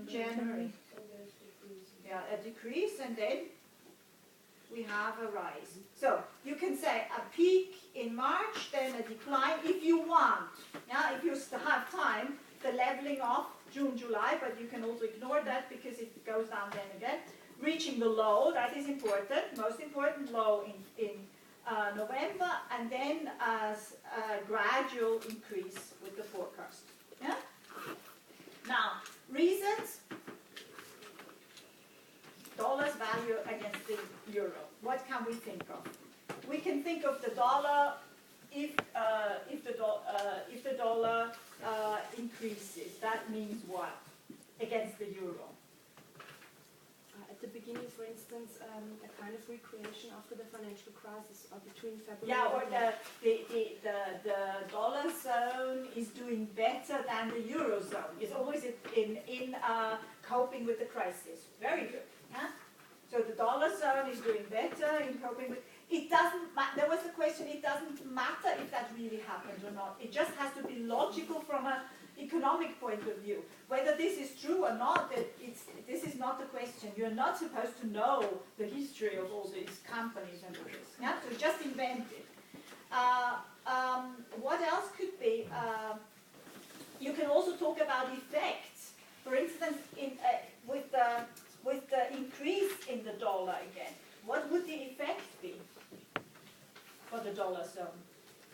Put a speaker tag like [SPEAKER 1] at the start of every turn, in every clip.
[SPEAKER 1] January. Yeah, a decrease, and then we have a rise. So you can say a peak in March, then a decline if you want. Yeah, if you have time, the leveling off June, July, but you can also ignore that because it goes down then again. Reaching the low, that is important, most important low in November, and then as a gradual increase with the forecast. Yeah? Now, reasons. Dollar's value against the euro. What can we think of? We can think of the dollar if the dollar increases. That means what against the euro?
[SPEAKER 2] At the beginning, for instance, a kind of recreation after the financial crisis between February.
[SPEAKER 1] Yeah, or the dollar zone is doing better than the eurozone. It's always in coping with the crisis. Very good. Yeah? So the dollar zone is doing better in coping with. It doesn't. There was a question. It doesn't matter if that really happened or not. It just has to be logical from an economic point of view. Whether this is true or not, this is not the question. You're not supposed to know the history of all these companies and all this. Yeah? So just invent it. What else could be? You can also talk about effects. For instance, with the increase in the dollar again, what would the effect be for the dollar zone?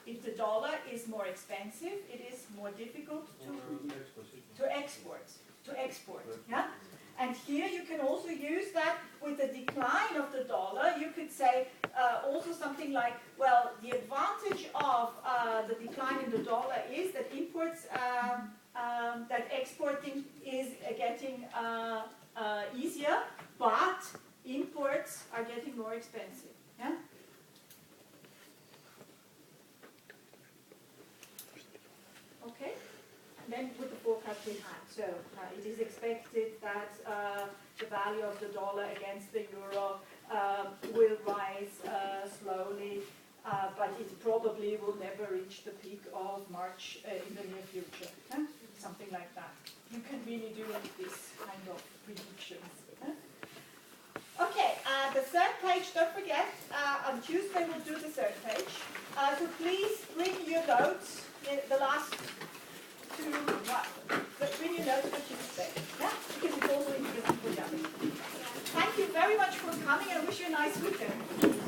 [SPEAKER 1] If the dollar is more expensive, it is more difficult to export. Yeah? And here you can also use that with the decline of the dollar. You could say also something like, well, the advantage of the decline in the dollar is that imports, that exporting is getting easier, but imports are getting more expensive. Yeah? Okay? And then with the forecast we had. So it is expected that the value of the dollar against the euro will rise slowly, but it probably will never reach the peak of March in the near future. Huh? Something like that. You can really do this kind of predictions. Huh? Okay, the third page, don't forget, on Tuesday we'll do the third page. So please bring your notes, the last two, bring your notes for Tuesday. Yeah? Because it's also interesting for you. Thank you very much for coming, and I wish you a nice weekend.